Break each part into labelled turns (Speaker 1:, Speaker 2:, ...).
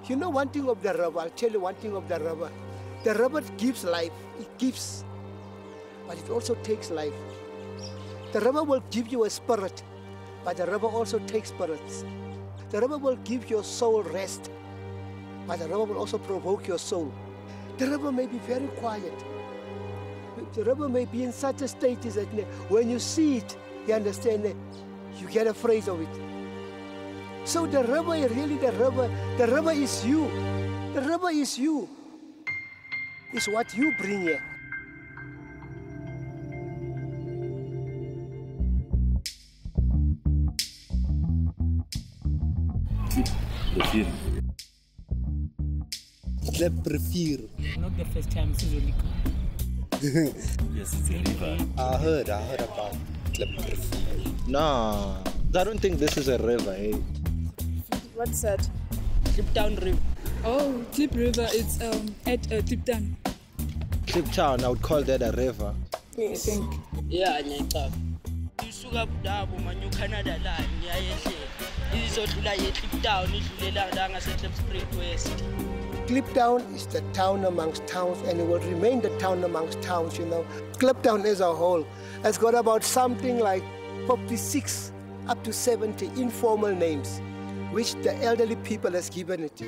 Speaker 1: You know one thing of the river, I'll tell you one thing of the river. The river gives life, it gives, but it also takes life. The river will give you a spirit, but the river also takes spirits. The river will give your soul rest, but the river will also provoke your soul. The river may be very quiet. The river may be in such a state that when you see it, you understand it, you get afraid of it. So the river is really the river is you. The river is you. It's what you bring here.
Speaker 2: Club Prefier.
Speaker 3: Not the first time Sizolika.
Speaker 4: Yes, it's a river.
Speaker 2: I heard about Club Prefier. No, I don't think this is a river, eh?
Speaker 5: What's that?
Speaker 3: Kliptown River.
Speaker 5: Oh, Klip River, it's at Kliptown.
Speaker 2: Kliptown, I would call that a river.
Speaker 5: I think.
Speaker 3: Yeah, Nyaka. Isuka Budabo manyu Canada la nyayehle. Izodlula ye Kliptown idlulela la ngase Spring West.
Speaker 1: Kliptown is the town amongst towns, and it will remain the town amongst towns, you know. Kliptown as a whole has got about something like 56 up to 70 informal names, which the elderly people has given it.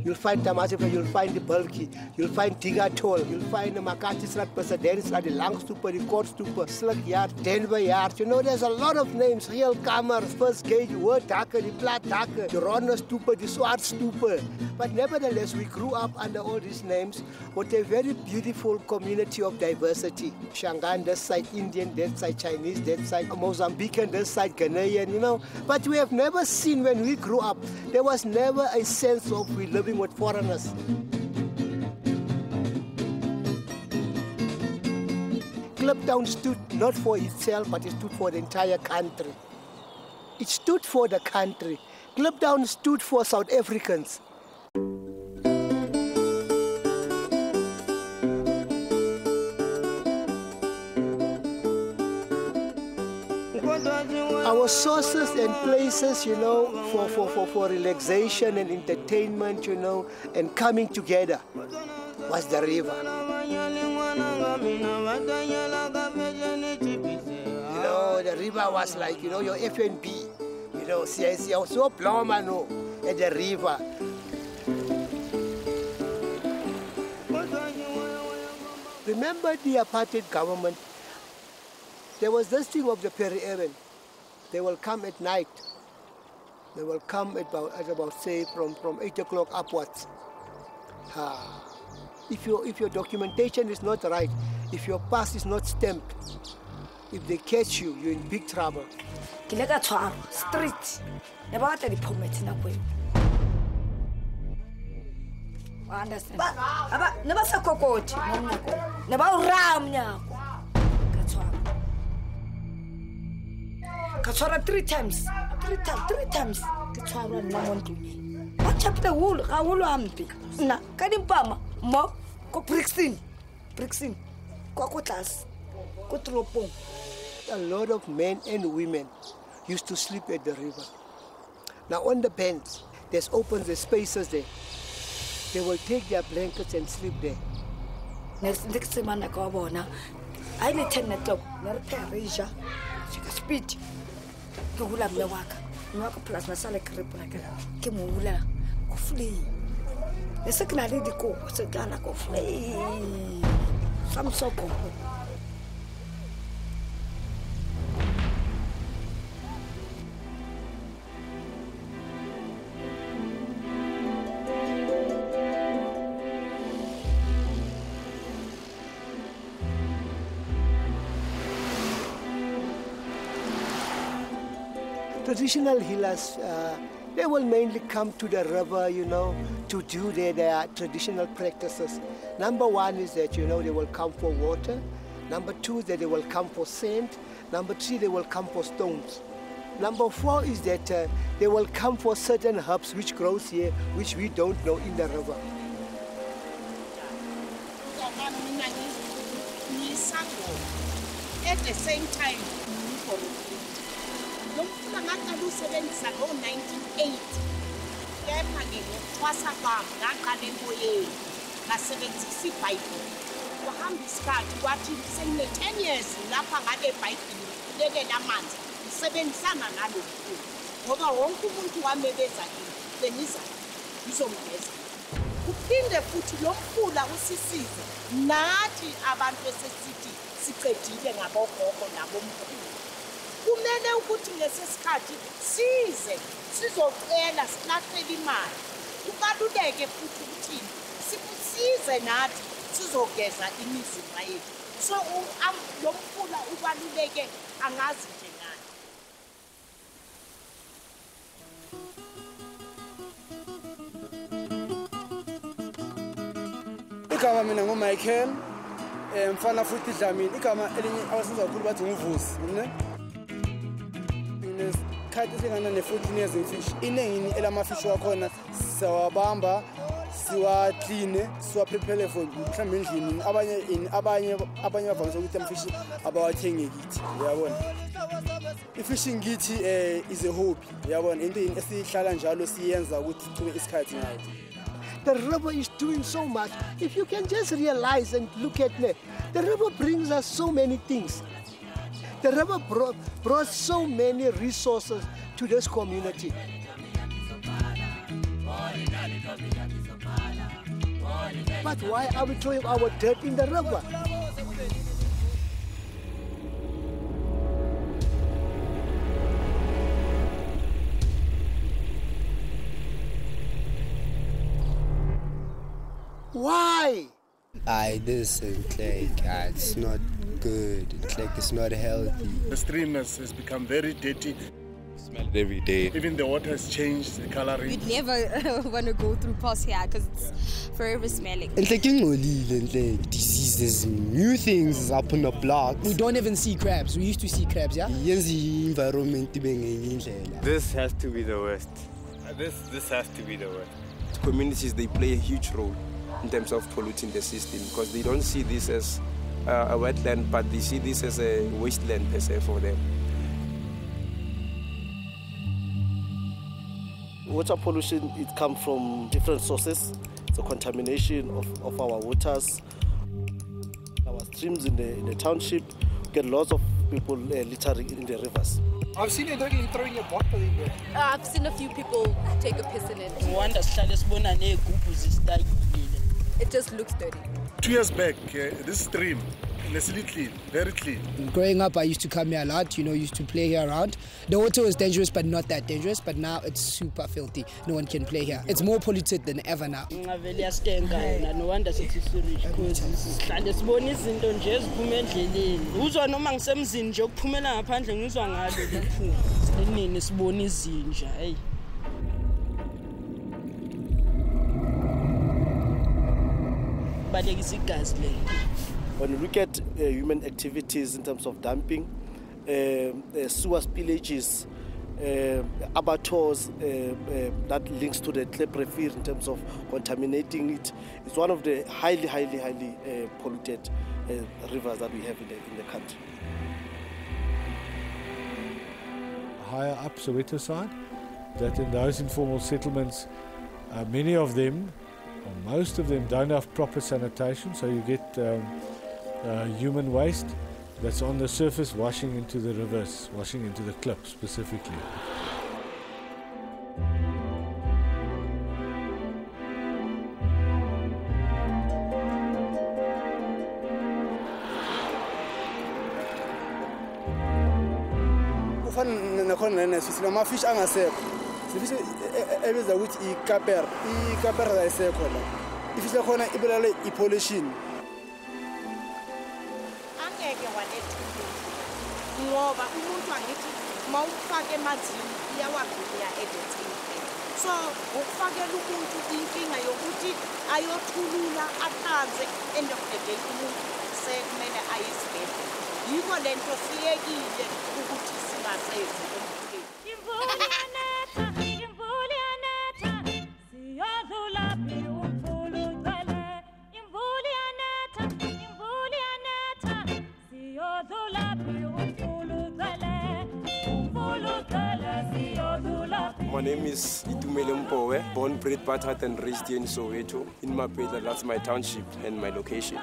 Speaker 1: You'll find Tamazipa, you'll find the Bulky, you'll find Tigatol, you'll find the Makati President, the Langstupa, the Courtstupa, Slug Yard, Denver Yard. You know, there's a lot of names. Hill Kammer, First Gate, Word Tucker, the Plat Tucker, the Ronner Stupa, the Swart Stupa. But nevertheless, we grew up under all these names with a very beautiful community of diversity. Shangaan, this side Indian, that side Chinese, that side Mozambican, this side Ghanaian, you know. But we have never seen, when we grew up, there was never a sense of we living with foreigners. Kliptown stood not for itself, but it stood for the entire country. It stood for the country. Kliptown stood for South Africans. Our sources and places, you know, for relaxation and entertainment, you know, and coming together was the river. You know, the river was like, you know, your F&B. You know, I was so plumber, no, at the river. Remember the apartheid government? There was this thing of the Perry Evan. They will come at night. They will come at about say from 8 o'clock upwards. If your documentation is not right, if your pass is not stamped, if they catch you, you're in big trouble.
Speaker 6: Street. Never had any permit in a way. I understand. But never saw cocoa. Never ram now. Katswara 3 times. 3 times. Katswara na montu. What chapter wool? Ka wool ampi. Na kadimpama mo ko Brixton. Ko class. Ko tropong.
Speaker 1: A lot of men and women used to sleep at the river. Now on the banks, there's open the spaces there. They will take their blankets and sleep there.
Speaker 6: Next man I go bona. I need 10 o'clock. Never Reja. She can speed. Ke hula mme wa ka mme wa ka plus na sala crepe la ke mo hula go flee le se ke na le dikobo se kana go flee some soko.
Speaker 1: Traditional healers, they will mainly come to the river, you know, to do their traditional practices. Number 1 is that, you know, they will come for water. Number 2 is that they will come for sand. Number 3, they will come for stones. Number 4 is that they will come for certain herbs which grows here, which we don't know in the river.
Speaker 7: At the same time, kepha ngokuthwasa kwami ngaqala emoyeni ngasebenzisa iBhayibheli wahamba isikhathi kwathi sengine-10 years lapha ngale Bhayibheli ngilekela amanzi ngisebenzisana nalo mkhulu ngoba wonke umuntu wamebeza kimi bengiza ngizomgeza kuphinde futhi lo mkhula usisize nathi abantu esesithi siqedile ngabogogo nabomkhulu kumele ukuthi lesesikhathi size sizocela silahlele imali kubaluleke futhi ukuthi sikusize nathi sizogeza imizimba yethu so lo mkhula ubaluleke angazi nje ngani
Speaker 8: igama mina nguMichael mfana futhi Dlamini igama elinye awasiza kakhulu bathi nguvusi ne inesikhathi esingana ne-14 years ngifish inengini elamafish wakhona sawabamba siwakline siwaprepare for mhlawumbe endlini abanye bavamise ukuthi amafishi abawathengi kithi uyabona ifishing ngithi is a hobby uyabona into esihlala njalo siyenza ukuthi kube isikhathi ngayo.
Speaker 1: The river is doing so much. If you can just realize and look at it, the river brings us so many things. The river brought so many resources to this community. But why are we throwing our dirt in the river? Why?
Speaker 9: This is like it's not good. It's like it's not healthy.
Speaker 10: The stream has become very dirty.
Speaker 11: Smell it every day.
Speaker 10: Even the water has changed the coloring.
Speaker 12: You'd never want to go through past here because it's forever smelling.
Speaker 9: It's like diseases, new things up on the block.
Speaker 13: We don't even see crabs. We used to see crabs, yeah?
Speaker 9: Environment.
Speaker 11: This has to be the worst. This has to be the worst.
Speaker 14: Communities, they play a huge role in terms of polluting the system because they don't see this as a wetland, but they see this as a wasteland per se for them.
Speaker 15: Water pollution, it comes from different sources. The contamination of our waters, our streams in the township, get lots of people littering in the rivers.
Speaker 16: I've seen you throwing a bottle in there.
Speaker 12: I've seen a few people take a piss in it. It just looks dirty.
Speaker 10: 2 years back, this stream, it's really clean, very clean.
Speaker 13: Growing up, I used to come here a lot, used to play here around. The water was dangerous, but not that dangerous. But now it's super filthy. No one can play here. It's more polluted than ever now.
Speaker 3: No wonder it's sewage because sihlale sibona izinto nje eziphuma endleleni. Uzwa noma ngisemzini nje ukuphumela ngaphandle ngizwa ngalo liphuma. Sinini sibona izinja, hey.
Speaker 15: When you look at human activities in terms of dumping, sewer spillages, abattoirs that links to the Klip Rivier in terms of contaminating it, it's one of the highly polluted rivers that we have in the country.
Speaker 17: Higher up Soweto side, that in those informal settlements, many of them, or most of them, don't have proper sanitation, so you get human waste that's on the surface washing into the rivers, washing into the Klip specifically.
Speaker 8: Sinamafish angasekho sifish ebeza ukuthi ikapera ayisekho la ifish lakhona ibelale ipollution
Speaker 7: angeke walethe ngoba umuntu angithi mawufake emanzini iyawagcina edethini so ukufakela umuntu inkinga yokuthi ayothulula ahlanze end of the day umuntu sekumele ayisibhedlela yiko lento siyekile ukuthi singasenzi
Speaker 14: My name is Itumele Mpowe, born, bred, battered and raised here in Soweto, in Mapela. That's my township and my location.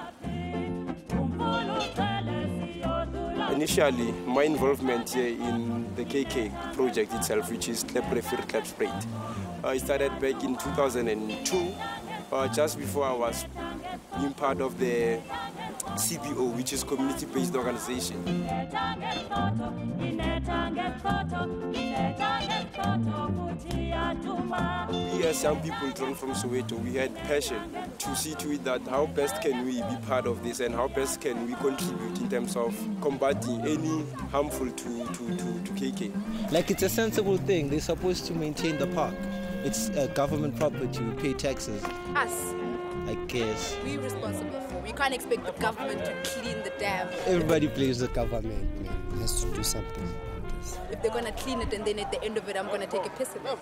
Speaker 14: Initially, my involvement here in the KK project itself, which is Klep Refer Klep Spread, I started back in 2002, just before I was being part of the CBO, which is community-based organization. We as young people drawn from Soweto, we had passion to see to it that how best can we be part of this and how best can we contribute in terms of combating any harmful to KK.
Speaker 2: Like, it's a sensible thing. They're supposed to maintain the park. It's a government property. We pay taxes.
Speaker 12: Us.
Speaker 2: I guess.
Speaker 12: We're responsible for. We can't expect the government to clean the dam.
Speaker 9: Everybody blames the government, man. Has to do something.
Speaker 12: If they're going to clean it and then at the end of it I'm going to take a piss in it,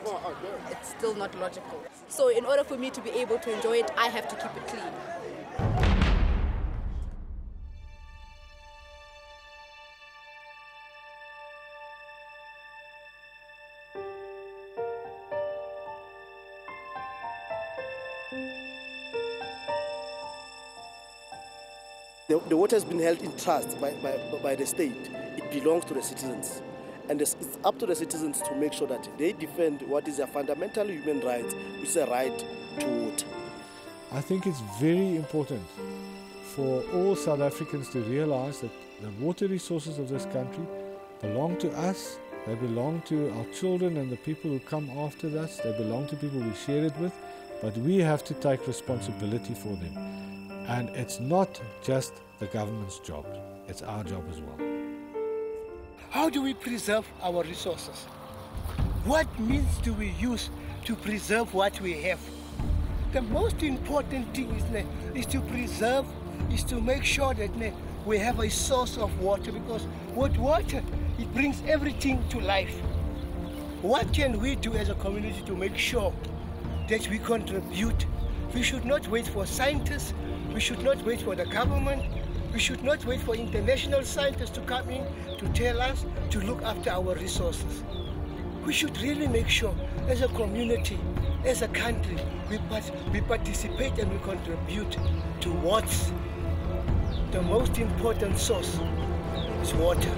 Speaker 12: it's still not logical. So in order for me to be able to enjoy it, I have to keep it clean.
Speaker 15: The water has been held in trust by the state. It belongs to the citizens. And it's up to the citizens to make sure that they defend what is their fundamental human rights, which is a right to water.
Speaker 17: I think it's very important for all South Africans to realize that the water resources of this country belong to us. They belong to our children and the people who come after us. They belong to people we share it with. But we have to take responsibility for them. And it's not just the government's job. It's our job as well.
Speaker 1: How do we preserve our resources? What means do we use to preserve what we have? The most important thing is to preserve, is to make sure that we have a source of water, because with water, it brings everything to life. What can we do as a community to make sure that we contribute? We should not wait for scientists. We should not wait for the government. We should not wait for international scientists to come in to tell us to look after our resources. We should really make sure as a community, as a country, we participate and we contribute towards the most important source, is water.